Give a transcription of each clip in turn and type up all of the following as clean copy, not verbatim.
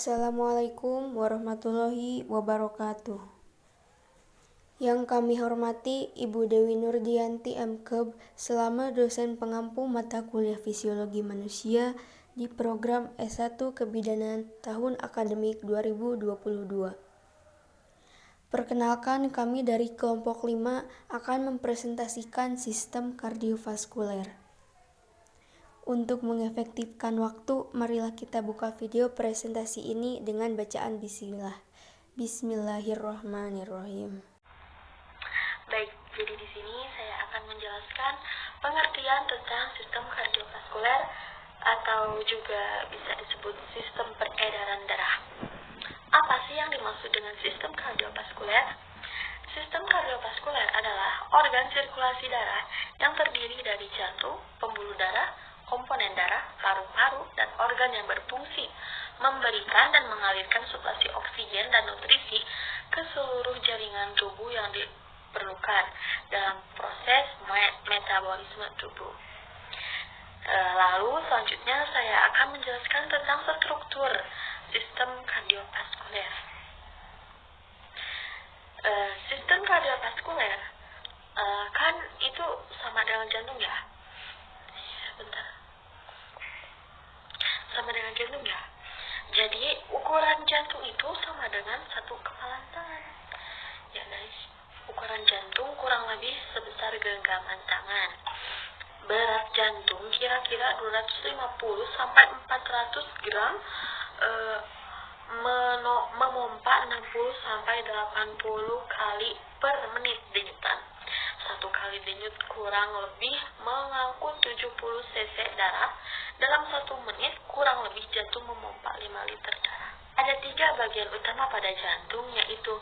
Assalamualaikum warahmatullahi wabarakatuh. Yang kami hormati Ibu Dewi Nurdianti M.Keb selama dosen pengampu mata kuliah Fisiologi Manusia di program S1 Kebidanan tahun akademik 2022. Perkenalkan, kami dari kelompok 5 akan mempresentasikan sistem kardiovaskuler. Untuk mengefektifkan waktu, marilah kita buka video presentasi ini dengan bacaan bismillah. Bismillahirrahmanirrahim. Baik, jadi di sini saya akan menjelaskan pengertian tentang sistem kardiovaskuler atau juga bisa disebut sistem peredaran darah. Apa sih yang dimaksud dengan sistem kardiovaskuler? Sistem kardiovaskuler adalah organ sirkulasi darah yang terdiri dari jantung, pembuluh darah, komponen darah, paru-paru, dan organ yang berfungsi memberikan dan mengalirkan suplasi oksigen dan nutrisi ke seluruh jaringan tubuh yang diperlukan dalam proses metabolisme tubuh. Lalu selanjutnya saya akan menjelaskan tentang struktur sistem kardiovaskuler. Sistem kardiovaskuler kan itu sama dengan jantung ya. Sama dengan jantung ya. Jadi ukuran jantung itu sama dengan satu kepalan tangan. Ya guys, ukuran jantung kurang lebih sebesar genggaman tangan. Berat jantung kira-kira 250 sampai 400 gram, memompa 60 sampai 80 kali per menit denyutan. Satu kali denyut kurang lebih mengangkut 70 cc darah. Dalam 1 menit kurang lebih jantung memompa 5 liter darah. Ada 3 bagian utama pada jantung, yaitu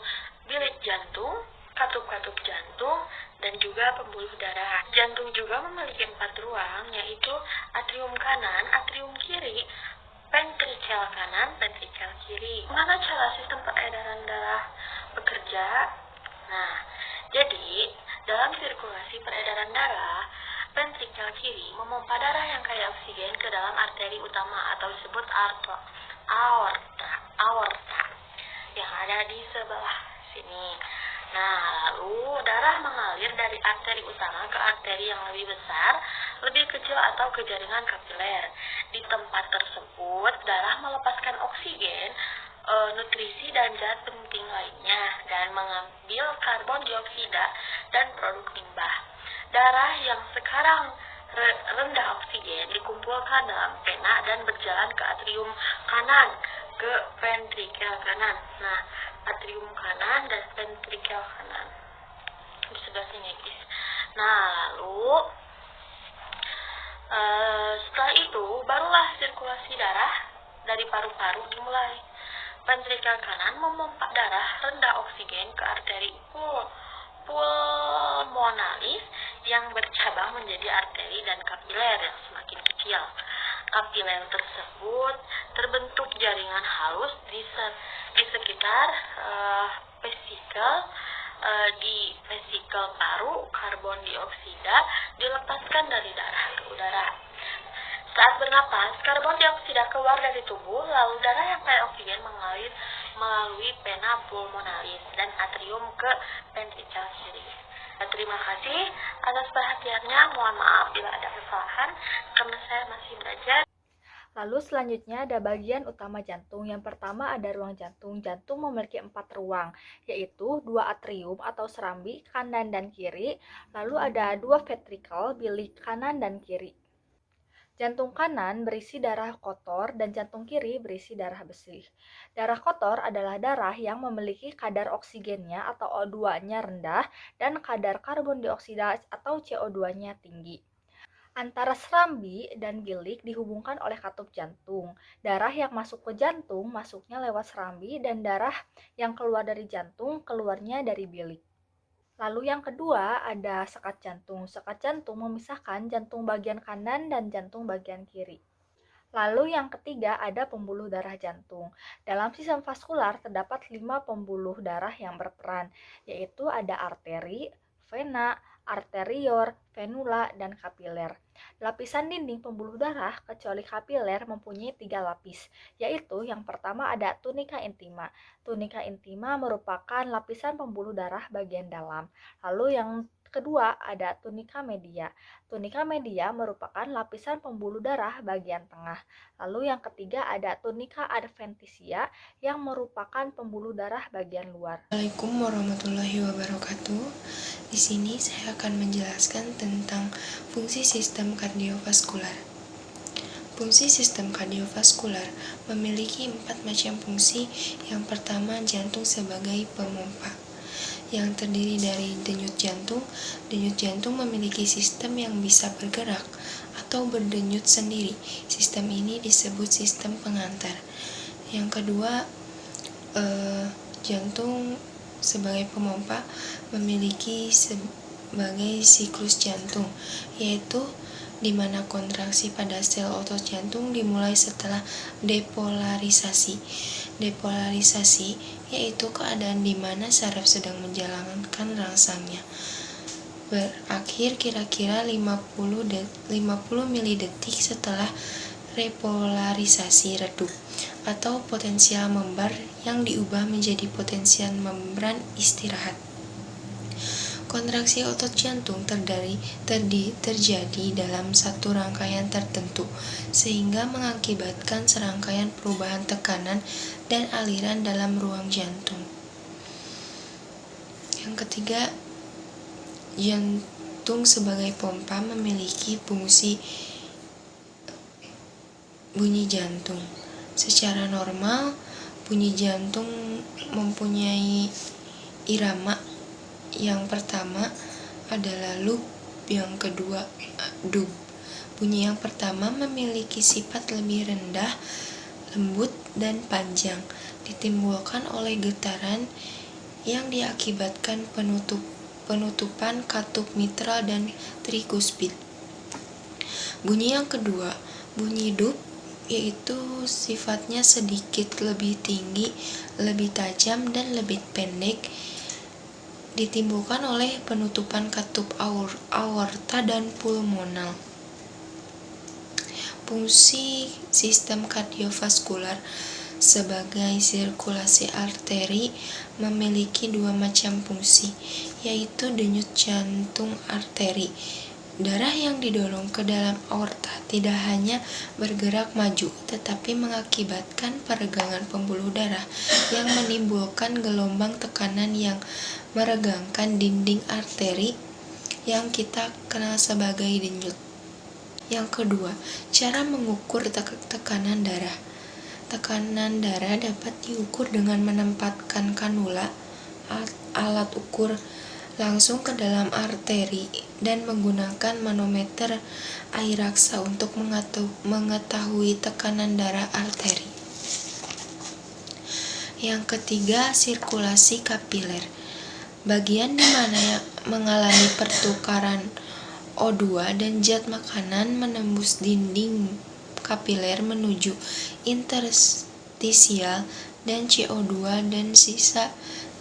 bilik jantung, katup-katup jantung, dan juga pembuluh darah. Jantung juga memiliki 4 ruang, yaitu atrium kanan, atrium kiri, ventrikel kanan, ventrikel kiri. Mana cara sistem peredaran darah bekerja? Nah, jadi dalam sirkulasi peredaran darah, ventrikel kiri memompa darah yang kaya oksigen ke dalam arteri utama atau disebut aorta yang ada di sebelah sini. Nah, lalu darah mengalir dari arteri utama ke arteri yang lebih besar, lebih kecil atau ke jaringan kapiler. Di tempat tersebut, darah melepaskan oksigen, nutrisi dan zat penting lainnya dan mengambil karbon dioksida dan produk limbah. Darah yang sekarang rendah oksigen dikumpulkan dalam vena dan berjalan ke atrium kanan, ke ventrikel kanan. Nah, atrium kanan dan ventrikel kanan di sebelah sini, guys. Nah, lalu setelah itu barulah sirkulasi darah dari paru-paru dimulai. Ventrikel kanan memompa darah rendah oksigen ke arteri pulmonalis yang bercabang menjadi arteri dan kapiler yang semakin kecil. Kapiler tersebut terbentuk jaringan halus di sekitar vesikel. Di vesikel paru, karbon dioksida dilepaskan dari darah ke udara. Saat bernapas, karbon dioksida keluar dari tubuh, lalu darah yang kaya oksigen mengalir melalui vena pulmonalis dan atrium ke ventrikel kiri. Terima kasih atas perhatiannya. Mohon maaf bila ada kesalahan karena saya masih belajar. Lalu selanjutnya ada bagian utama jantung. Yang pertama ada ruang jantung. Jantung memiliki 4 ruang, yaitu 2 atrium atau serambi kanan dan kiri. Lalu ada 2 ventrikel, bilik kanan dan kiri. Jantung kanan berisi darah kotor dan jantung kiri berisi darah bersih. Darah kotor adalah darah yang memiliki kadar oksigennya atau O2-nya rendah dan kadar karbon dioksida atau CO2-nya tinggi. Antara serambi dan bilik dihubungkan oleh katup jantung. Darah yang masuk ke jantung masuknya lewat serambi dan darah yang keluar dari jantung keluarnya dari bilik. Lalu yang kedua ada sekat jantung. Sekat jantung memisahkan jantung bagian kanan dan jantung bagian kiri. Lalu yang ketiga ada pembuluh darah jantung. Dalam sistem vaskular terdapat 5 pembuluh darah yang berperan, yaitu ada arteri, vena, arterior, venula, dan kapiler. Lapisan dinding pembuluh darah kecuali kapiler mempunyai 3 lapis, yaitu yang pertama ada tunika intima. Tunika intima merupakan lapisan pembuluh darah bagian dalam. Lalu yang kedua ada tunika media. Tunika media merupakan lapisan pembuluh darah bagian tengah. Lalu yang ketiga ada tunika adventitia yang merupakan pembuluh darah bagian luar. Assalamualaikum warahmatullahi wabarakatuh. Di sini saya akan menjelaskan tentang fungsi sistem kardiovaskular. Fungsi sistem kardiovaskular memiliki 4 macam fungsi. Yang pertama, jantung sebagai pemompa, yang terdiri dari denyut jantung. Denyut jantung memiliki sistem yang bisa bergerak atau berdenyut sendiri. Sistem ini disebut sistem pengantar. Yang kedua, jantung sebagai pemompa memiliki sebagai siklus jantung, yaitu di mana kontraksi pada sel otot jantung dimulai setelah depolarisasi. Depolarisasi yaitu keadaan di mana saraf sedang menjalankan rangsangnya. Berakhir kira-kira 50 milidetik setelah repolarisasi redup atau potensial membran yang diubah menjadi potensial membran istirahat. Kontraksi otot jantung terjadi dalam satu rangkaian tertentu, sehingga mengakibatkan serangkaian perubahan tekanan dan aliran dalam ruang jantung. Yang ketiga, jantung sebagai pompa memiliki fungsi bunyi jantung. Secara normal, bunyi jantung mempunyai irama. Yang pertama adalah loop, yang kedua dub. Bunyi yang pertama memiliki sifat lebih rendah, lembut, dan panjang, ditimbulkan oleh getaran yang diakibatkan penutupan katup mitral dan trikuspid. Bunyi yang kedua, bunyi dub, yaitu sifatnya sedikit lebih tinggi, lebih tajam, dan lebih pendek, ditimbulkan oleh penutupan katup aorta dan pulmonal. Fungsi sistem kardiovaskular sebagai sirkulasi arteri memiliki 2 macam fungsi, yaitu denyut jantung arteri. Darah yang didorong ke dalam aorta tidak hanya bergerak maju, tetapi mengakibatkan peregangan pembuluh darah yang menimbulkan gelombang tekanan yang meregangkan dinding arteri yang kita kenal sebagai denyut. Yang kedua, cara mengukur tekanan darah. Tekanan darah dapat diukur dengan menempatkan kanula, alat ukur, langsung ke dalam arteri dan menggunakan manometer air raksa untuk mengetahui tekanan darah arteri. Yang ketiga, sirkulasi kapiler. Bagian di mana mengalami pertukaran O2 dan zat makanan menembus dinding kapiler menuju interstisial, dan CO2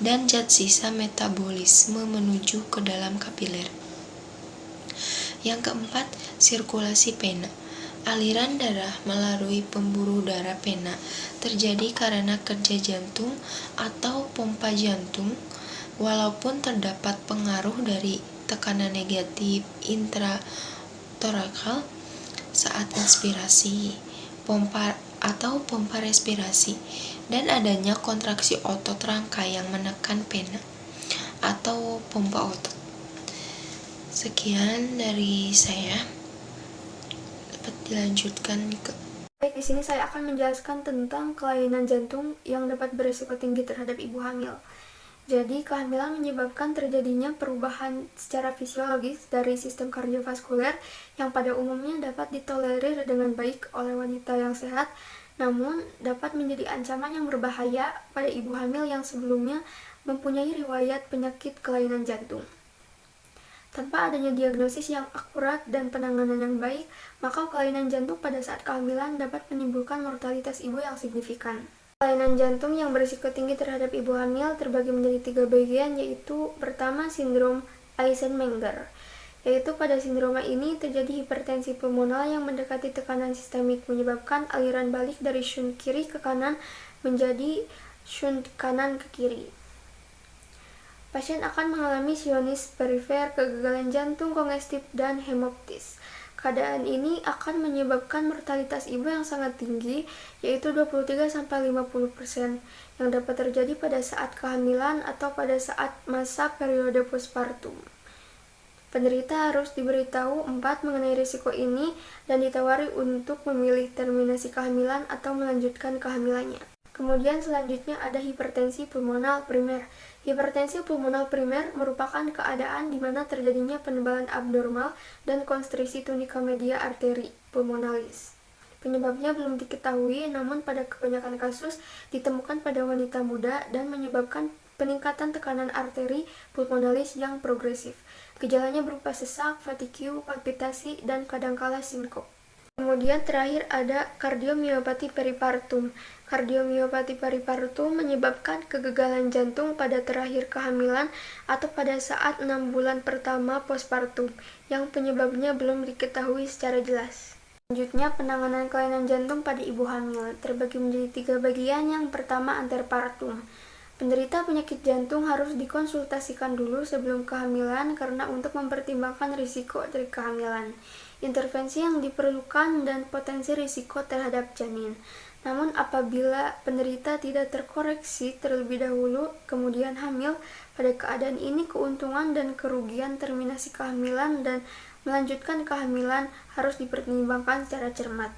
dan zat sisa metabolisme menuju ke dalam kapiler. Yang keempat, sirkulasi pena. Aliran darah melalui pembuluh darah pena terjadi karena kerja jantung atau pompa jantung. Walaupun terdapat pengaruh dari tekanan negatif intratorakal saat inspirasi, pompa respirasi, dan adanya kontraksi otot rangka yang menekan pena atau pompa otot. Sekian dari saya. Dapat dilanjutkan ke. Baik, di sini saya akan menjelaskan tentang kelainan jantung yang dapat berisiko tinggi terhadap ibu hamil. Jadi, kehamilan menyebabkan terjadinya perubahan secara fisiologis dari sistem kardiovaskuler yang pada umumnya dapat ditolerir dengan baik oleh wanita yang sehat, namun dapat menjadi ancaman yang berbahaya pada ibu hamil yang sebelumnya mempunyai riwayat penyakit kelainan jantung. Tanpa adanya diagnosis yang akurat dan penanganan yang baik, maka kelainan jantung pada saat kehamilan dapat menimbulkan mortalitas ibu yang signifikan. Kelainan jantung yang berisiko tinggi terhadap ibu hamil terbagi menjadi 3 bagian, yaitu pertama, sindrom Eisenmenger, yaitu pada sindroma ini terjadi hipertensi pulmonal yang mendekati tekanan sistemik, menyebabkan aliran balik dari shunt kiri ke kanan menjadi shunt kanan ke kiri. Pasien akan mengalami sionis perifer, kegagalan jantung kongestif, dan hemoptis. Keadaan ini akan menyebabkan mortalitas ibu yang sangat tinggi, yaitu 23-50%, yang dapat terjadi pada saat kehamilan atau pada saat masa periode postpartum. Penderita harus diberitahu 4 mengenai risiko ini dan ditawari untuk memilih terminasi kehamilan atau melanjutkan kehamilannya. Kemudian selanjutnya ada hipertensi pulmonal primer. Hipertensi pulmonal primer merupakan keadaan di mana terjadinya penebalan abnormal dan konstriksi tunika media arteri pulmonalis. Penyebabnya belum diketahui, namun pada kebanyakan kasus ditemukan pada wanita muda dan menyebabkan peningkatan tekanan arteri pulmonalis yang progresif. Gejalanya berupa sesak, fatigue, palpitasi, dan kadangkala sinkop. Kemudian terakhir ada kardiomiopati peripartum. Kardiomiopati peripartum menyebabkan kegagalan jantung pada terakhir kehamilan atau pada saat 6 bulan pertama postpartum, yang penyebabnya belum diketahui secara jelas. Selanjutnya, penanganan kelainan jantung pada ibu hamil terbagi menjadi 3 bagian. Yang pertama, antepartum. Penderita penyakit jantung harus dikonsultasikan dulu sebelum kehamilan karena untuk mempertimbangkan risiko dari kehamilan, intervensi yang diperlukan, dan potensi risiko terhadap janin. Namun apabila penderita tidak terkoreksi terlebih dahulu kemudian hamil, pada keadaan ini keuntungan dan kerugian terminasi kehamilan dan melanjutkan kehamilan harus dipertimbangkan secara cermat.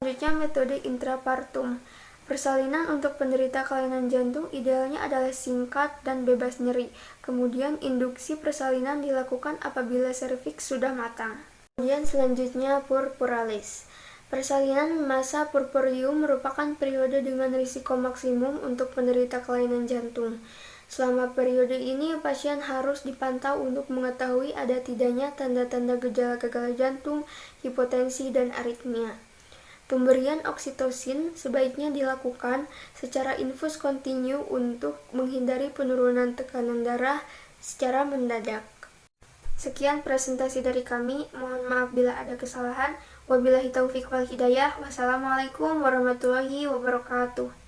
Selanjutnya, metode intrapartum. Persalinan untuk penderita kelainan jantung idealnya adalah singkat dan bebas nyeri. Kemudian induksi persalinan dilakukan apabila serviks sudah matang. Kemudian selanjutnya purpuralis. Persalinan masa purpurium merupakan periode dengan risiko maksimum untuk penderita kelainan jantung. Selama periode ini, pasien harus dipantau untuk mengetahui ada tidaknya tanda-tanda gejala gagal jantung, hipotensi, dan aritmia. Pemberian oksitosin sebaiknya dilakukan secara infus kontinu untuk menghindari penurunan tekanan darah secara mendadak. Sekian presentasi dari kami, mohon maaf bila ada kesalahan. Wabillahi taufiq wal hidayah. Wassalamualaikum warahmatullahi wabarakatuh.